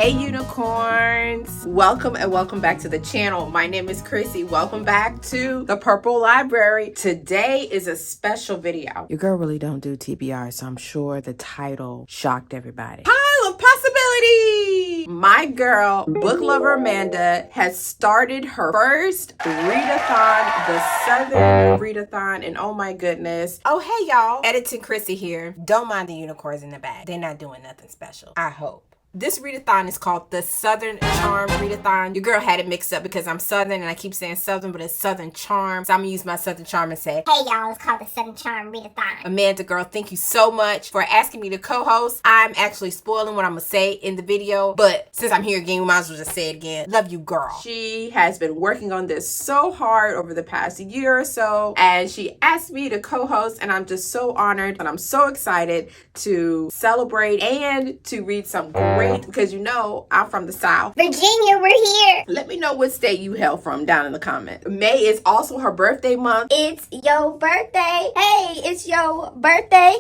Hey unicorns, welcome and welcome back to the channel. My name is Chrissy. Welcome back to the Purple Library. Today is a special video. Your girl really don't do TBR, so I'm sure the title shocked everybody. Pile of possibility! My girl, book lover Amanda, has started her first readathon, the Southern Readathon, and oh my goodness. Oh, hey y'all. Editing Chrissy here. Don't mind the unicorns in the back. They're not doing nothing special, I hope. This readathon is called the Southern Charm Readathon. Your girl had it mixed up because I'm Southern and I keep saying Southern, but it's Southern Charm. So I'm gonna use my Southern Charm and say, hey y'all, it's called the Southern Charm Readathon. Amanda, girl, thank you so much for asking me to co-host. I'm actually spoiling what I'm gonna say in the video, but since I'm here again, we might as well just say it again. Love you, girl. She has been working on this so hard over the past year or so, and she asked me to co-host, and I'm just so honored, and I'm so excited to celebrate and to read some great, because you know I'm from the South. Virginia, we're here. Let me know what state you hail from down in the comments. May is also her birthday month. It's your birthday. Hey, it's your birthday.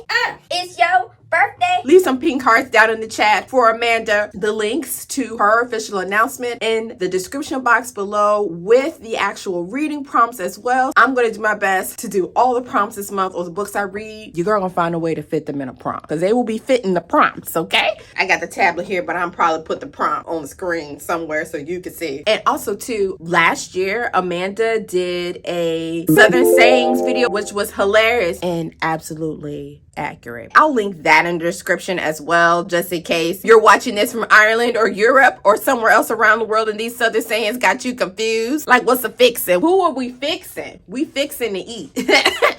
It's your birthday. Leave some pink hearts down in the chat for Amanda. The links to her official announcement in the description box below with the actual reading prompts as well. I'm going to do my best to do all the prompts this month or the books I read. Your girl gonna find a way to fit them in a prompt because they will be fitting the prompts, okay? I got the tablet here, but I'm probably put the prompt on the screen somewhere so you can see. And also too, last year, Amanda did a Southern Sayings video, which was hilarious and absolutely accurate. I'll link that in the description as well, just in case you're watching this from Ireland or Europe or somewhere else around the world and these Southern sayings got you confused. Like, what's a fixin'? Who are we fixing? We fixing to eat.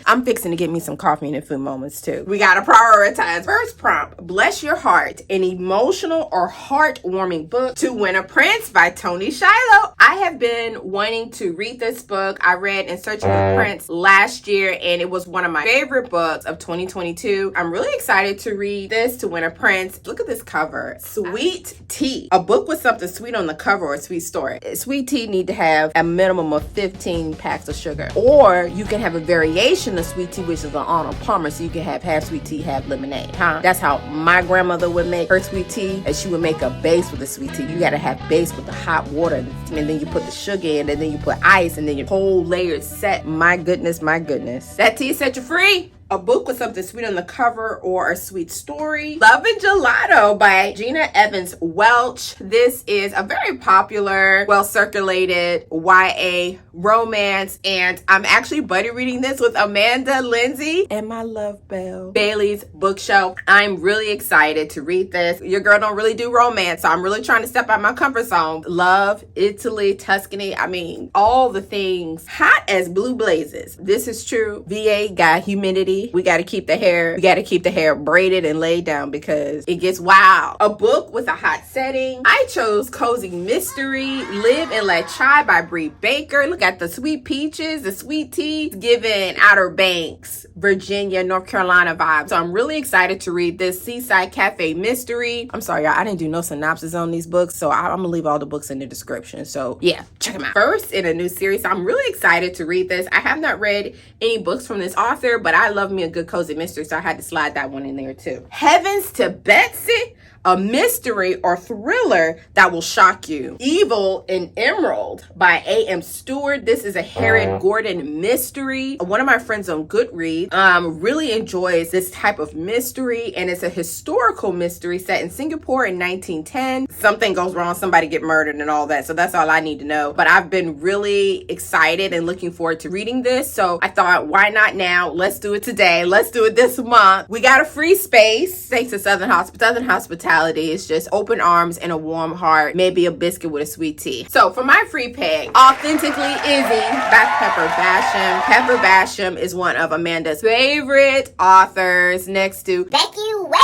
I'm fixing to get me some coffee in a few moments too. We gotta prioritize. First prompt, bless your heart, an emotional or heartwarming book to win a prince by Tony Shiloh. I have been wanting to read this book. I read In Search of a Prince last year and it was one of my favorite books of 2022. I'm really excited to read this, To Win a Prince. Look at this cover. Sweet tea. A book with something sweet on the cover or a sweet story. Sweet tea need to have a minimum of 15 packs of sugar. Or you can have a variation of sweet tea, which is an Arnold Palmer. So you can have half sweet tea, half lemonade. That's how my grandmother would make her sweet tea. And she would make a base with the sweet tea. You got to have base with the hot water. And then you put the sugar in. And then you put ice. And then your whole layered set. My goodness, my goodness. That tea set you free. A book with something sweet on the cover or a sweet story. Love and Gelato by Gina Evans Welch. This is a very popular, well-circulated YA romance, and I'm actually buddy reading this with Amanda Lindsay and my love bell, Bailey's Bookshelf. I'm really excited to read this. Your girl don't really do romance, so I'm really trying to step out my comfort zone. Love, Italy, Tuscany, I mean, all the things. Hot as blue blazes. This is true. VA got humidity. We got to keep the hair braided and laid down because it gets wild. A book with a hot setting. I chose Cozy Mystery, Live and Let Try by Bree Baker. Look at the sweet peaches, the sweet tea, giving Outer Banks, Virginia, North Carolina vibes. So I'm really excited to read this Seaside Cafe Mystery. I'm sorry, y'all, I didn't do no synopsis on these books, so I'm gonna leave all the books in the description. So yeah, check them out. First in a new series, so I'm really excited to read this. I have not read any books from this author, but I love me a good cozy mystery, so I had to slide that one in there too. Heavens to Betsy, a mystery or thriller that will shock you. Evil in Emerald by A.M. Stewart. This is a Harriet Gordon mystery. One of my friends on Goodreads really enjoys this type of mystery, and it's a historical mystery set in Singapore in 1910. Something goes wrong, somebody get murdered and all that, so that's all I need to know. But I've been really excited and looking forward to reading this, so I thought, why not now? Let's do it today. Let's do it this month. We got a free space thanks to Southern Hospitality. It's just open arms and a warm heart, maybe a biscuit with a sweet tea. So for my free pick, Authentically Izzy by Pepper Basham. Pepper Basham is one of Amanda's favorite authors next to Becky Way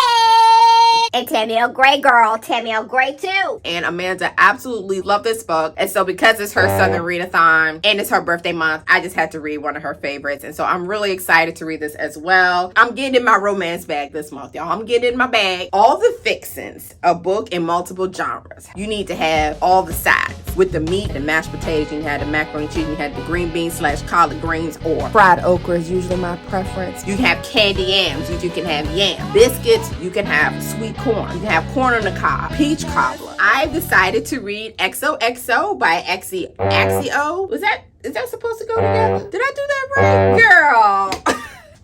and Tammy Gray girl. Tammy Gray too. And Amanda absolutely loved this book. And so because it's her Southern Readathon and it's her birthday month, I just had to read one of her favorites. And so I'm really excited to read this as well. I'm getting in my romance bag this month, y'all. I'm getting in my bag. All the Fixins, a book in multiple genres. You need to have all the sides. with the meat, the mashed potatoes, you can have the macaroni and cheese, you can have the green beans / collard greens, or fried okra is usually my preference. You can have candy yams, you can have yam. Biscuits, you can have sweet corn. You can have corn on the cob, peach cobbler. I've decided to read XOXO by Axio. Is that supposed to go together? Did I do that right? Girl.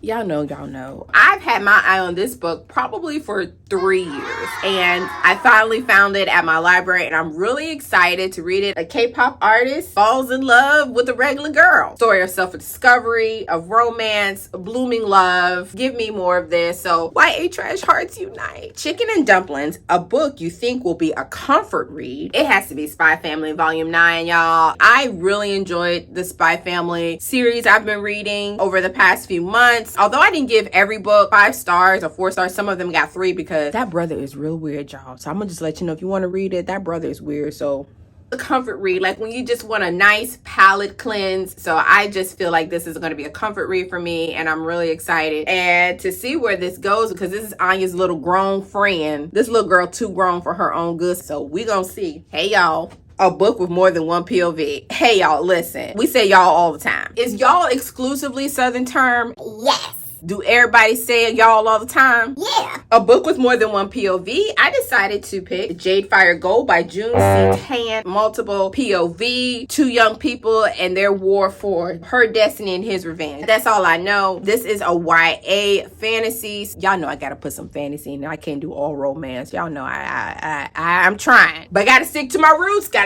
Y'all know. I've had my eye on this book probably for 3 years, and I finally found it at my library, and I'm really excited to read it. A K-pop artist falls in love with a regular girl. Story of self-discovery, of romance, blooming love. Give me more of this. So YA Trash Hearts Unite. Chicken and Dumplins, a book you think will be a comfort read. It has to be Spy Family Volume 9, y'all. I really enjoyed the Spy Family series I've been reading over the past few months. Although I didn't give every book 5 stars or 4 stars, some of them got 3 because that brother is real weird, y'all. So I'm gonna just let you know, if you want to read it, that brother is weird. So a comfort read, like when you just want a nice palate cleanse. So I just feel like this is going to be a comfort read for me, and I'm really excited and to see where this goes, because this is Anya's little grown friend. This little girl too grown for her own good. So we gonna see. Hey y'all. A book with more than one POV. Hey y'all, listen. We say y'all all the time. Is y'all exclusively Southern Charm? Yes. Do everybody say y'all all the time? Yeah. A book with more than one POV. I decided to pick Jade Fire Gold by June C. Tan. Multiple POV, 2 young people and their war for her destiny and his revenge. That's all I know. This is a YA fantasy. Y'all know I gotta put some fantasy in there. I can't do all romance. Y'all know I'm trying, but I gotta stick to my roots. So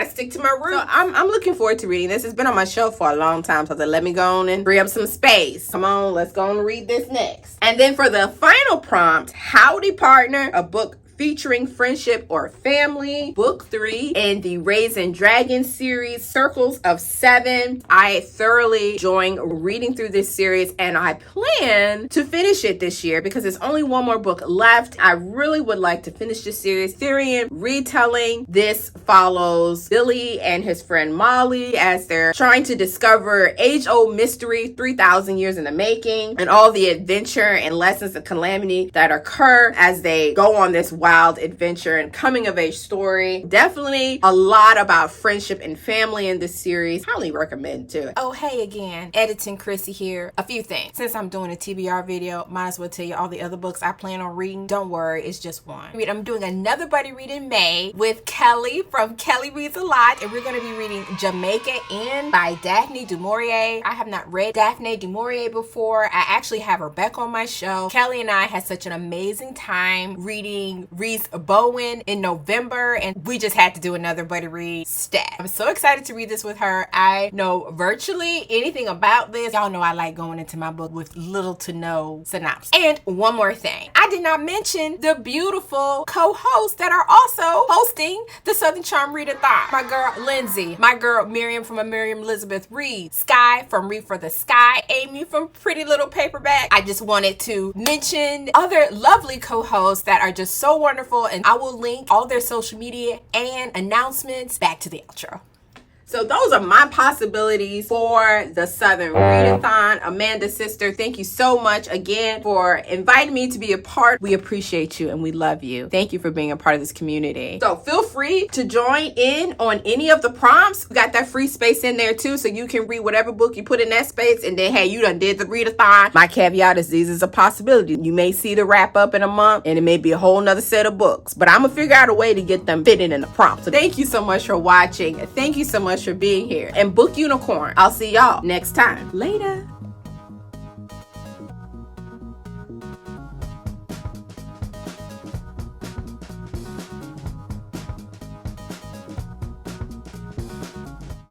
I'm looking forward to reading this. It's been on my shelf for a long time, so let me go on and free up some space. Come on, let's go and read this next. And then for the final prompt, Howdy Partner, a book featuring friendship or family. Book 3 in the Raisin Dragon series, Circles of 7. I thoroughly enjoying reading through this series, and I plan to finish it this year because there's only one more book left. I really would like to finish this series. Syrian retelling. This follows Billy and his friend Molly as they're trying to discover age-old mystery 3,000 years in the making, and all the adventure and lessons of calamity that occur as they go on this wild adventure and coming of age story. Definitely a lot about friendship and family in this series. Highly recommend too. Oh, hey again, Editing Chrissy here. A few things. Since I'm doing a TBR video, might as well tell you all the other books I plan on reading. Don't worry, it's just one. I'm doing another buddy read in May with Kelly from Kelly Reads a Lot, and we're going to be reading Jamaica Inn by Daphne du Maurier. I have not read Daphne du Maurier before. I actually have her back on my show. Kelly and I had such an amazing time reading Reese Bowen in November, and we just had to do another buddy read stat. I'm so excited to read this with her. I know virtually anything about this. Y'all know I like going into my book with little to no synopsis. And one more thing, I did not mention the beautiful co-hosts that are also hosting the Southern Charm Readathon. My girl Lindsay, my girl Miriam from A Miriam Elizabeth Reads, Sky from Read for the Sky, Amy from Pretty Little Paperback. I just wanted to mention other lovely co-hosts that are just so wonderful, and I will link all their social media and announcements. Back to the outro. So those are my possibilities for the Southern Readathon. Amanda, sister, thank you so much again for inviting me to be a part. We appreciate you and we love you. Thank you for being a part of this community. So feel free to join in on any of the prompts. We got that free space in there too, so you can read whatever book you put in that space, and then hey, you done did the readathon. My caveat is these is a possibility. You may see the wrap up in a month and it may be a whole nother set of books, but I'm gonna figure out a way to get them fitted in the prompt. So thank you so much for watching. Thank you so much for being here. And Book Unicorn, I'll see y'all next time. Later.